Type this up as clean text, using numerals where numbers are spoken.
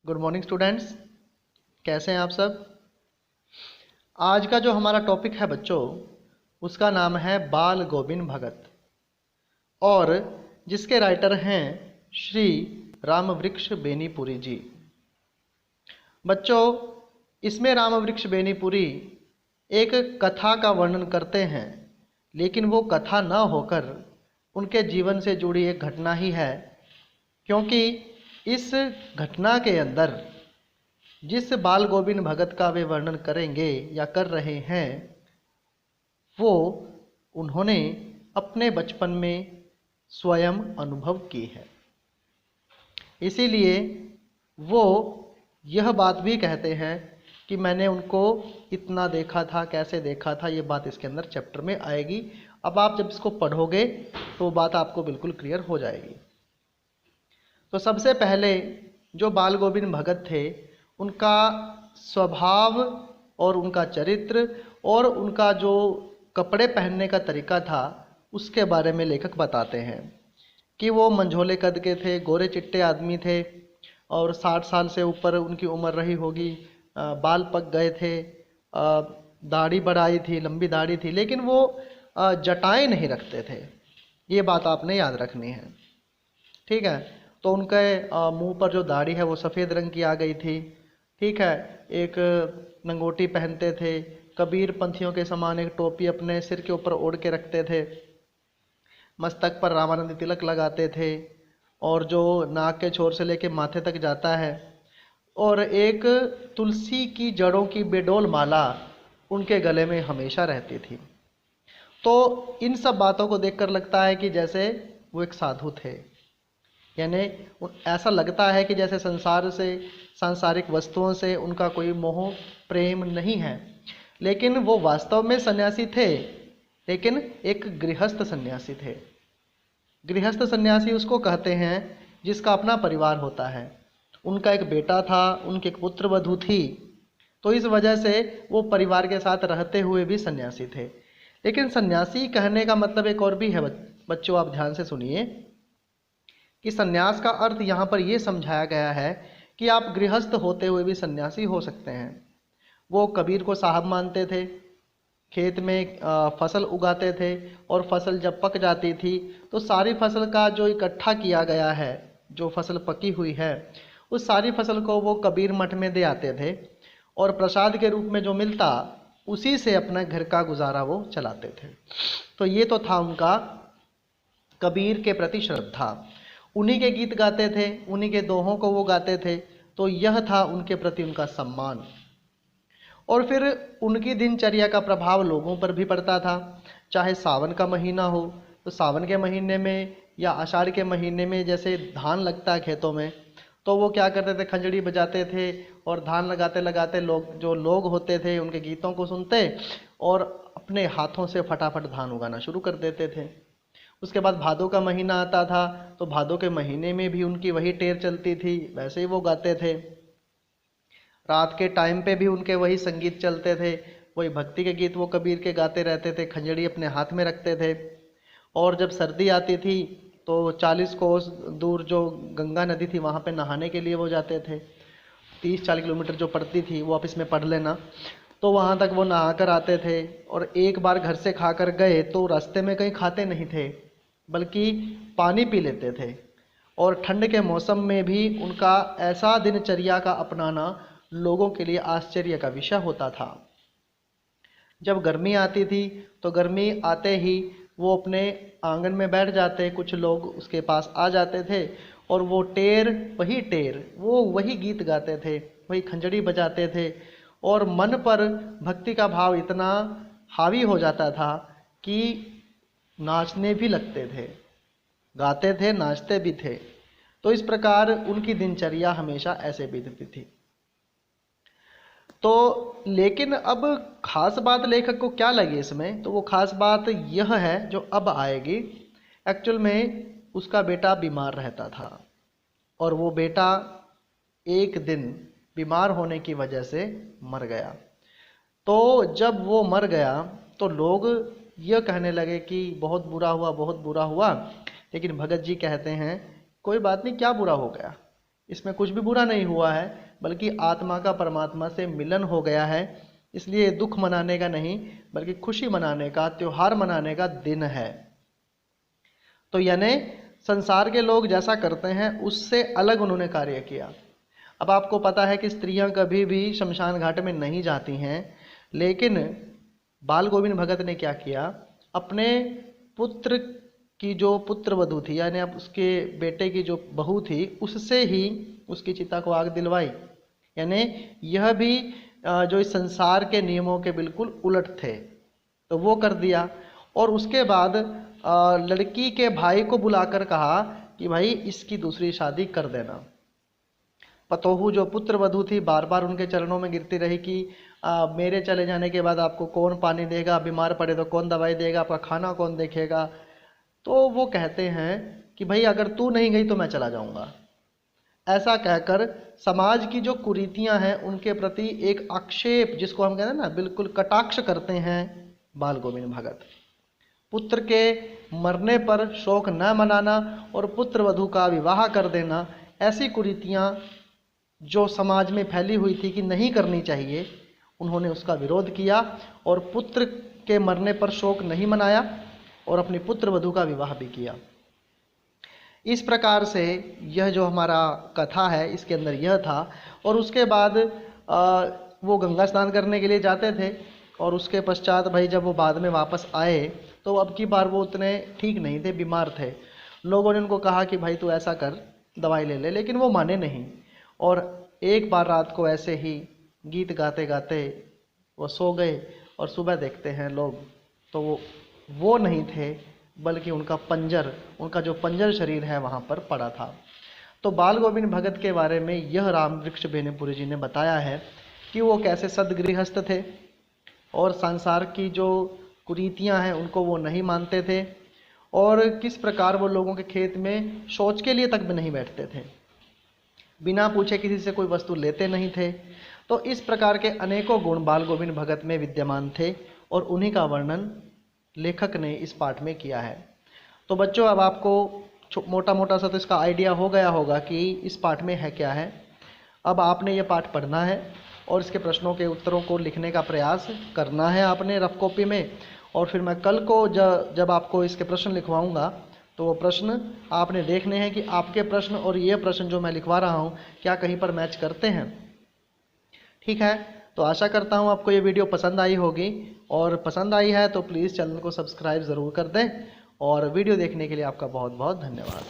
Good morning students. कैसे हैं आप सब। आज का जो हमारा टॉपिक है बच्चों, उसका नाम है बाल गोविंद भगत और जिसके राइटर हैं श्री रामवृक्ष बेनीपुरी जी। बच्चों, इसमें रामवृक्ष बेनीपुरी एक कथा का वर्णन करते हैं, लेकिन वो कथा न होकर उनके जीवन से जुड़ी एक घटना ही है, क्योंकि इस घटना के अंदर जिस बाल गोविंद भगत का वे वर्णन करेंगे या कर रहे हैं, वो उन्होंने अपने बचपन में स्वयं अनुभव की है। इसीलिए वो यह बात भी कहते हैं कि मैंने उनको इतना देखा था, कैसे देखा था, ये बात इसके अंदर चैप्टर में आएगी। अब आप जब इसको पढ़ोगे तो बात आपको बिल्कुल क्लियर हो जाएगी। तो सबसे पहले जो बाल गोविंद भगत थे, उनका स्वभाव और उनका चरित्र और उनका जो कपड़े पहनने का तरीका था, उसके बारे में लेखक बताते हैं कि वो मंझोले कद के थे, गोरे चिट्टे आदमी थे और 60 साल से ऊपर उनकी उम्र रही होगी। बाल पक गए थे, दाढ़ी बढ़ाई थी, लंबी दाढ़ी थी, लेकिन वो जटाएं नहीं रखते थे। ये बात आपने याद रखनी है, ठीक है। तो उनके मुंह पर जो दाढ़ी है वो सफ़ेद रंग की आ गई थी, ठीक है। एक लंगोटी पहनते थे, कबीर पंथियों के समान एक टोपी अपने सिर के ऊपर ओढ़ के रखते थे, मस्तक पर रामानंदी तिलक लगाते थे और जो नाक के छोर से लेके माथे तक जाता है, और एक तुलसी की जड़ों की बेडोल माला उनके गले में हमेशा रहती थी। तो इन सब बातों को देखकर लगता है कि जैसे वो एक साधु थे, यानी ऐसा लगता है कि जैसे संसार से, सांसारिक वस्तुओं से उनका कोई मोह प्रेम नहीं है। लेकिन वो वास्तव में सन्यासी थे, लेकिन एक गृहस्थ सन्यासी थे। गृहस्थ सन्यासी उसको कहते हैं जिसका अपना परिवार होता है। उनका एक बेटा था, उनकी एक पुत्र वधू थी, तो इस वजह से वो परिवार के साथ रहते हुए भी सन्यासी थे। लेकिन सन्यासी कहने का मतलब एक और भी है बच्चों, आप ध्यान से सुनिए कि सन्यास का अर्थ यहाँ पर यह समझाया गया है कि आप गृहस्थ होते हुए भी सन्यासी हो सकते हैं। वो कबीर को साहब मानते थे, खेत में फसल उगाते थे और फसल जब पक जाती थी तो सारी फसल का जो इकट्ठा किया गया है, जो फसल पकी हुई है, उस सारी फसल को वो कबीर मठ में दे आते थे और प्रसाद के रूप में जो मिलता उसी से अपना घर का गुजारा वो चलाते थे। तो ये तो था उनका कबीर के प्रति श्रद्धा। उन्हीं के गीत गाते थे, उन्हीं के दोहों को वो गाते थे, तो यह था उनके प्रति उनका सम्मान। और फिर उनकी दिनचर्या का प्रभाव लोगों पर भी पड़ता था। चाहे सावन का महीना हो तो सावन के महीने में या आषाढ़ के महीने में जैसे धान लगता है खेतों में, तो वो क्या करते थे, खंजड़ी बजाते थे और धान लगाते लगाते लोग होते थे उनके गीतों को सुनते और अपने हाथों से फटाफट धान उगाना शुरू कर देते थे। उसके बाद भादों का महीना आता था तो भादों के महीने में भी उनकी वही टेर चलती थी, वैसे ही वो गाते थे। रात के टाइम पे भी उनके वही संगीत चलते थे, वही भक्ति के गीत वो कबीर के गाते रहते थे, खंजड़ी अपने हाथ में रखते थे। और जब सर्दी आती थी तो 40 कोस दूर जो गंगा नदी थी वहाँ पे नहाने के लिए वो जाते थे। 30-40 किलोमीटर जो पड़ती थी, वो आप इसमें पढ़ लेना, तो वहाँ तक वो नहा कर आते थे। और एक बार घर से खाकर गए तो रास्ते में कहीं खाते नहीं थे, बल्कि पानी पी लेते थे। और ठंड के मौसम में भी उनका ऐसा दिनचर्या का अपनाना लोगों के लिए आश्चर्य का विषय होता था। जब गर्मी आती थी तो गर्मी आते ही वो अपने आंगन में बैठ जाते, कुछ लोग उसके पास आ जाते थे और वो वही गीत गाते थे, वही खंजड़ी बजाते थे और मन पर भक्ति का भाव इतना हावी हो जाता था कि नाचने भी लगते थे, गाते थे, नाचते भी थे। तो इस प्रकार उनकी दिनचर्या हमेशा ऐसे बीतती थी। तो लेकिन अब खास बात लेखक को क्या लगी इसमें, तो वो खास बात यह है जो अब आएगी। एक्चुअल में उसका बेटा बीमार रहता था और वो बेटा एक दिन बीमार होने की वजह से मर गया। तो जब वो मर गया तो लोग यह कहने लगे कि बहुत बुरा हुआ, बहुत बुरा हुआ। लेकिन भगत जी कहते हैं कोई बात नहीं, क्या बुरा हो गया, इसमें कुछ भी बुरा नहीं हुआ है, बल्कि आत्मा का परमात्मा से मिलन हो गया है। इसलिए दुख मनाने का नहीं, बल्कि खुशी मनाने का, त्योहार मनाने का दिन है। तो यानी संसार के लोग जैसा करते हैं उससे अलग उन्होंने कार्य किया। अब आपको पता है कि स्त्रियां कभी भी शमशान घाट में नहीं जाती हैं, लेकिन बाल गोविंद भगत ने क्या किया, अपने पुत्र की जो पुत्र वधू थी, यानी अब उसके बेटे की जो बहू थी, उससे ही उसकी चिता को आग दिलवाई। यानी यह भी जो इस संसार के नियमों के बिल्कुल उलट थे, तो वो कर दिया। और उसके बाद लड़की के भाई को बुलाकर कहा कि भाई इसकी दूसरी शादी कर देना। पतोहू जो पुत्र वधू थी बार बार उनके चरणों में गिरती रही कि मेरे चले जाने के बाद आपको कौन पानी देगा, बीमार पड़े तो कौन दवाई देगा, आपका खाना कौन देखेगा। तो वो कहते हैं कि भाई अगर तू नहीं गई तो मैं चला जाऊंगा। ऐसा कहकर समाज की जो कुरीतियां हैं उनके प्रति एक आक्षेप, जिसको हम कहते हैं ना, बिल्कुल कटाक्ष करते हैं बाल गोविंद भगत। पुत्र के मरने पर शोक न मनाना और पुत्र वधू का विवाह कर देना, ऐसी कुरीतियां जो समाज में फैली हुई थी कि नहीं करनी चाहिए, उन्होंने उसका विरोध किया और पुत्र के मरने पर शोक नहीं मनाया और अपनी पुत्र वधू का विवाह भी किया। इस प्रकार से यह जो हमारा कथा है इसके अंदर यह था। और उसके बाद वो गंगा स्नान करने के लिए जाते थे और उसके पश्चात भाई जब वो बाद में वापस आए तो अब की बार वो उतने ठीक नहीं थे, बीमार थे। लोगों ने उनको कहा कि भाई तू ऐसा कर, दवाई ले ले, लेकिन वो माने नहीं। और एक बार रात को ऐसे ही गीत गाते गाते वो सो गए और सुबह देखते हैं लोग तो वो नहीं थे, बल्कि उनका पंजर, उनका जो पंजर शरीर है वहाँ पर पड़ा था। तो बाल गोविंद भगत के बारे में यह राम वृक्ष बेनीपुरी जी ने बताया है कि वो कैसे सदगृहस्थ थे और संसार की जो कुरीतियाँ हैं उनको वो नहीं मानते थे, और किस प्रकार वो लोगों के खेत में शौच के लिए तक भी नहीं बैठते थे, बिना पूछे किसी से कोई वस्तु लेते नहीं थे। तो इस प्रकार के अनेकों गुण बाल गोविंद भगत में विद्यमान थे और उन्हीं का वर्णन लेखक ने इस पाठ में किया है। तो बच्चों अब आपको मोटा मोटा सा तो इसका आइडिया हो गया होगा कि इस पाठ में है क्या है। अब आपने ये पाठ पढ़ना है और इसके प्रश्नों के उत्तरों को लिखने का प्रयास करना है आपने रफ कॉपी में। और फिर मैं कल को जब आपको इसके प्रश्न लिखवाऊंगा तो वो प्रश्न आपने देखने हैं कि आपके प्रश्न और ये प्रश्न जो मैं लिखवा रहा हूँ क्या कहीं पर मैच करते हैं। ठीक है, तो आशा करता हूँ आपको ये वीडियो पसंद आई होगी, और पसंद आई है तो प्लीज़ चैनल को सब्सक्राइब ज़रूर कर दें। और वीडियो देखने के लिए आपका बहुत बहुत धन्यवाद।